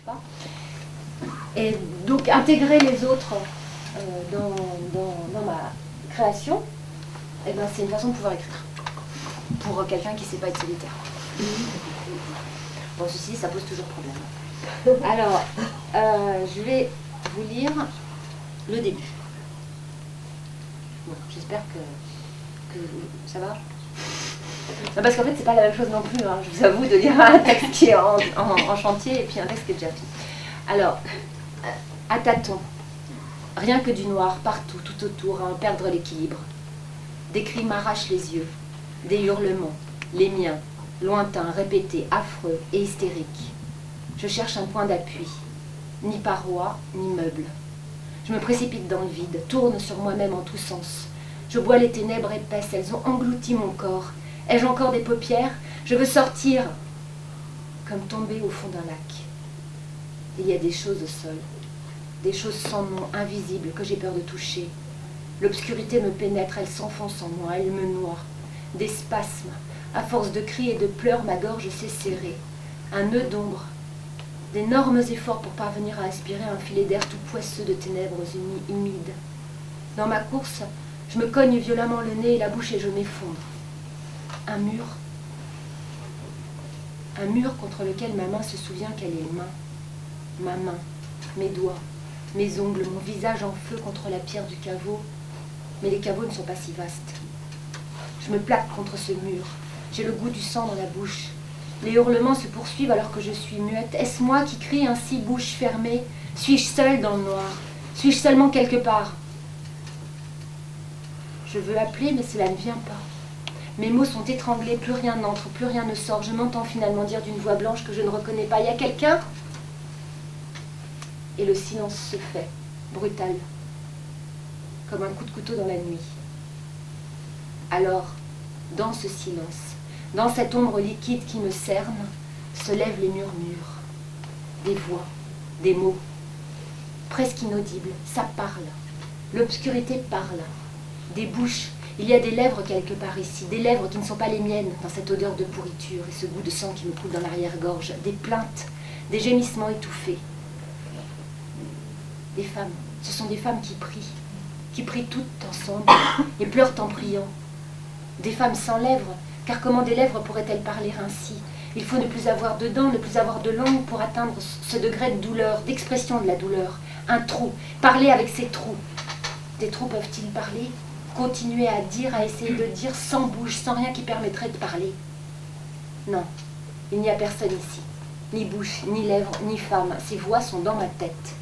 n'est-ce pas? Et donc intégrer les autres dans ma création, eh ben, c'est une façon de pouvoir écrire. Pour quelqu'un qui ne sait pas être solitaire. Bon, ceci, ça pose toujours problème. Alors, je vais vous lire le début. Bon, j'espère que ça va. Non, parce qu'en fait, c'est pas la même chose non plus. Hein. Je vous avoue de lire un texte qui est en chantier et puis un texte qui est déjà fini. Alors, à tâtons, rien que du noir partout, tout autour, à en perdre l'équilibre. Des cris m'arrachent les yeux, des hurlements, les miens, lointains, répétés, affreux et hystériques. Je cherche un point d'appui, ni paroi, ni meuble. Je me précipite dans le vide, tourne sur moi-même en tous sens. Je bois les ténèbres épaisses, elles ont englouti mon corps. Ai-je encore des paupières? Je veux sortir, comme tomber au fond d'un lac. Il y a des choses au sol, des choses sans nom, invisibles, que j'ai peur de toucher. L'obscurité me pénètre, elle s'enfonce en moi, elle me noie. Des spasmes, à force de cris et de pleurs, ma gorge s'est serrée. Un nœud d'ombre, d'énormes efforts pour parvenir à aspirer un filet d'air tout poisseux de ténèbres humides. Dans ma course, je me cogne violemment le nez et la bouche et je m'effondre. Un mur contre lequel ma main se souvient qu'elle est ma main, mes doigts, mes ongles, mon visage en feu contre la pierre du caveau. Mais les caveaux ne sont pas si vastes. Je me plaque contre ce mur. J'ai le goût du sang dans la bouche. Les hurlements se poursuivent alors que je suis muette. Est-ce moi qui crie ainsi, bouche fermée? Suis-je seule dans le noir? Suis-je seulement quelque part? Je veux appeler, mais cela ne vient pas. Mes mots sont étranglés, plus rien n'entre, plus rien ne sort. Je m'entends finalement dire d'une voix blanche que je ne reconnais pas. Il y a quelqu'un? Et le silence se fait, brutal, comme un coup de couteau dans la nuit. Alors, dans ce silence, dans cette ombre liquide qui me cerne, se lèvent les murmures, des voix, des mots, presque inaudibles. Ça parle, l'obscurité parle, des bouches. Il y a des lèvres quelque part ici, des lèvres qui ne sont pas les miennes, dans cette odeur de pourriture et ce goût de sang qui me coule dans l'arrière-gorge, des plaintes, des gémissements étouffés. Des femmes, ce sont des femmes qui prient toutes ensemble et pleurent en priant. Des femmes sans lèvres, car comment des lèvres pourraient-elles parler ainsi? Il faut ne plus avoir de dents, ne plus avoir de langue pour atteindre ce degré de douleur, d'expression de la douleur. Un trou, parler avec ces trous. Des trous peuvent-ils parler? Continuer à dire, à essayer de dire sans bouche, sans rien qui permettrait de parler? Non, il n'y a personne ici. Ni bouche, ni lèvres, ni femme. Ces voix sont dans ma tête.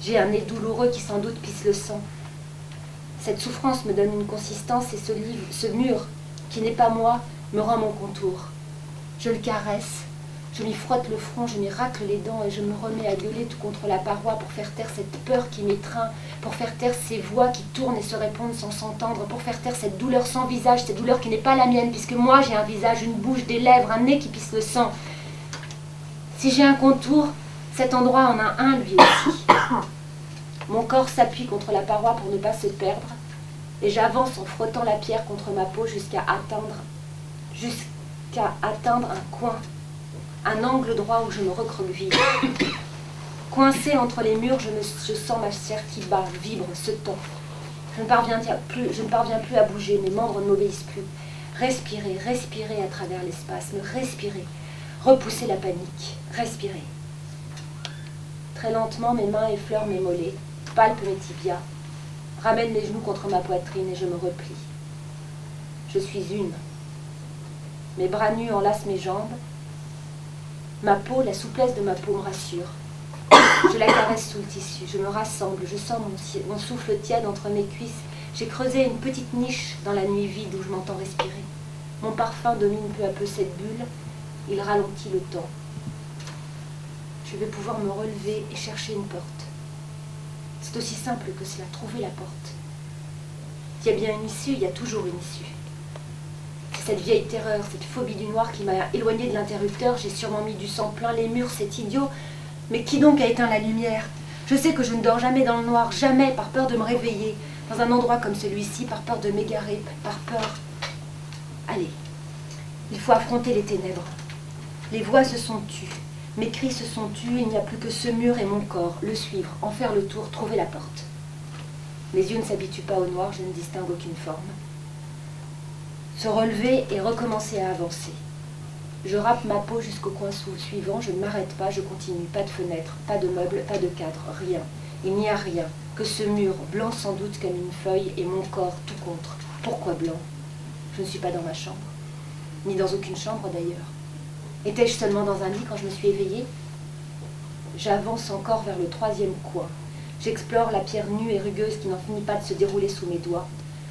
J'ai un nez douloureux qui sans doute pisse le sang. Cette souffrance me donne une consistance et ce mur, qui n'est pas moi, me rend mon contour. Je le caresse, je lui frotte le front, je m'y racle les dents et je me remets à gueuler tout contre la paroi pour faire taire cette peur qui m'étreint, pour faire taire ces voix qui tournent et se répondent sans s'entendre, pour faire taire cette douleur sans visage, cette douleur qui n'est pas la mienne, puisque moi j'ai un visage, une bouche, des lèvres, un nez qui pisse le sang. Si j'ai un contour, cet endroit en a un lui aussi. Mon corps s'appuie contre la paroi pour ne pas se perdre, et j'avance en frottant la pierre contre ma peau jusqu'à atteindre un coin, un angle droit où je me recroqueville. Coincée entre les murs, je sens ma chair qui bat, vibre, se tend. Je ne parviens plus à bouger, mes membres ne m'obéissent plus. Respirer, respirer à travers l'espace, me respirer, repousser la panique, respirer. Très lentement, mes mains effleurent mes mollets, palpent mes tibias, ramènent mes genoux contre ma poitrine et je me replie. Je suis une. Mes bras nus enlacent mes jambes. Ma peau, la souplesse de ma peau me rassure. Je la caresse sous le tissu, je me rassemble, je sens mon souffle tiède entre mes cuisses. J'ai creusé une petite niche dans la nuit vide où je m'entends respirer. Mon parfum domine peu à peu cette bulle, il ralentit le temps. Je vais pouvoir me relever et chercher une porte. C'est aussi simple que cela, trouver la porte. Il y a bien une issue, il y a toujours une issue. C'est cette vieille terreur, cette phobie du noir qui m'a éloignée de l'interrupteur. J'ai sûrement mis du sang plein les murs, c'est idiot. Mais qui donc a éteint la lumière? Je sais que je ne dors jamais dans le noir, jamais, par peur de me réveiller. Dans un endroit comme celui-ci, par peur de m'égarer, par peur... Allez, il faut affronter les ténèbres. Les voix se sont tues. Mes cris se sont tus, il n'y a plus que ce mur et mon corps, le suivre, en faire le tour, trouver la porte. Mes yeux ne s'habituent pas au noir, je ne distingue aucune forme. Se relever et recommencer à avancer. Je râpe ma peau jusqu'au coin suivant, je ne m'arrête pas, je continue, pas de fenêtre, pas de meubles, pas de cadre, rien. Il n'y a rien, que ce mur, blanc sans doute comme une feuille, et mon corps tout contre. Pourquoi blanc? Je ne suis pas dans ma chambre, ni dans aucune chambre d'ailleurs. Étais-je seulement dans un lit quand je me suis éveillée? J'avance encore vers le 3e coin. J'explore la pierre nue et rugueuse qui n'en finit pas de se dérouler sous mes doigts.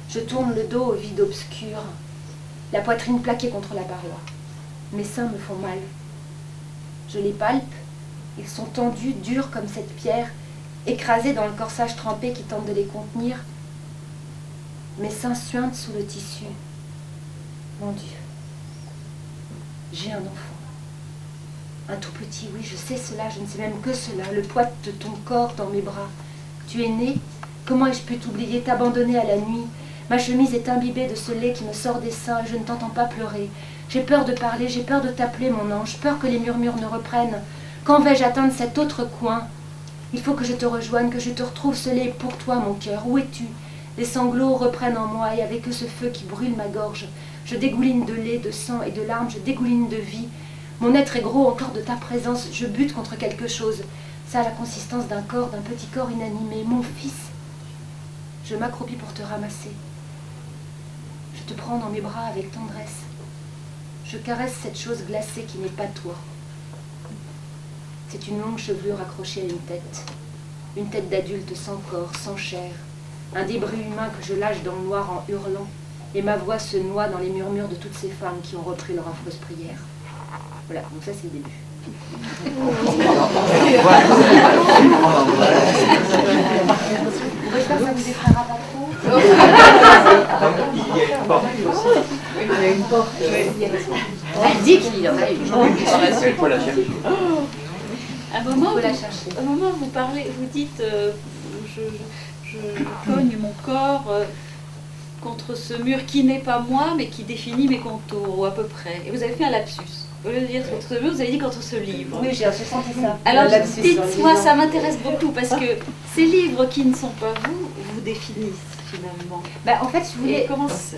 Je tourne le dos au vide obscur, la poitrine plaquée contre la paroi. Mes seins me font mal. Je les palpe, ils sont tendus, durs comme cette pierre, écrasés dans le corsage trempé qui tente de les contenir. Mes seins suintent sous le tissu. Mon Dieu, j'ai un enfant. Un tout petit, oui, je sais cela, je ne sais même que cela, le poids de ton corps dans mes bras. Tu es né, comment ai-je pu t'oublier, t'abandonner à la nuit? Ma chemise est imbibée de ce lait qui me sort des seins et je ne t'entends pas pleurer. J'ai peur de parler, j'ai peur de t'appeler, mon ange, peur que les murmures ne reprennent. Quand vais-je atteindre cet autre coin? Il faut que je te rejoigne, que je te retrouve, ce lait pour toi, mon cœur. Où es-tu? Les sanglots reprennent en moi et avec eux ce feu qui brûle ma gorge. Je dégouline de lait, de sang et de larmes, je dégouline de vie. Mon être est gros encore de ta présence, je bute contre quelque chose. Ça a la consistance d'un corps, d'un petit corps inanimé. Mon fils, je m'accroupis pour te ramasser. Je te prends dans mes bras avec tendresse. Je caresse cette chose glacée qui n'est pas toi. C'est une longue chevelure accrochée à une tête d'adulte sans corps, sans chair, un débris humain que je lâche dans le noir en hurlant, et ma voix se noie dans les murmures de toutes ces femmes qui ont repris leur affreuse prière. Voilà, donc ça c'est le début. J'espère que ça vous effraiera pas trop. Il y a une porte aussi. Il y a une porte. Elle dit qu'il y en a une. Il faut la chercher. Un moment, vous vous parlez, vous dites je cogne mon corps contre ce mur qui n'est pas moi, mais qui définit mes contours, ou à peu près. Et vous avez fait un lapsus. Au lieu de dire contre ce mur, vous avez dit contre ce livre. Oui, j'ai senti ça. Alors, dites-moi, ça m'intéresse beaucoup, parce que ces livres qui ne sont pas vous, vous définissent finalement. Bah, en fait, je voulais. Comment ce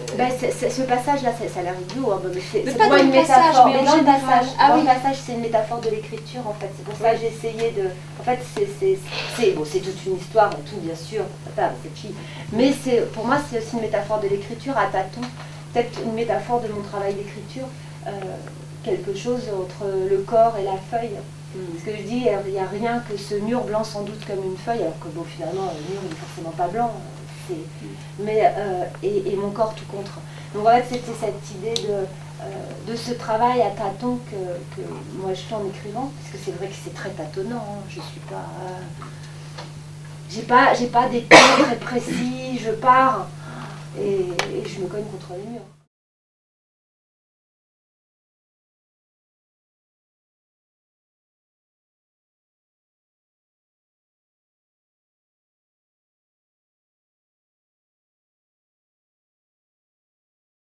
passage-là, ça a l'air idiot, hein, mais c'est pas pour dans une le passage, métaphore. mais Mais en dans le général. passage, Ah dans oui. le passage, c'est une métaphore de l'écriture, en fait. C'est pour ça que j'ai essayé de. En fait, c'est toute une histoire et tout, bien sûr. C'est qui. Mais pour moi, c'est aussi une métaphore de l'écriture à tâtons. Peut-être une métaphore de mon travail d'écriture. Quelque chose entre le corps et la feuille. Parce que je dis, il n'y a rien que ce mur blanc sans doute comme une feuille, alors que bon, finalement, le mur n'est forcément pas blanc. Mais, et mon corps tout contre. Donc en fait, c'était cette idée de ce travail à tâtons que moi je fais en écrivant, parce que c'est vrai que c'est très tâtonnant. Hein. Je suis pas... j'ai pas des temps très précis, je pars et je me cogne contre les murs.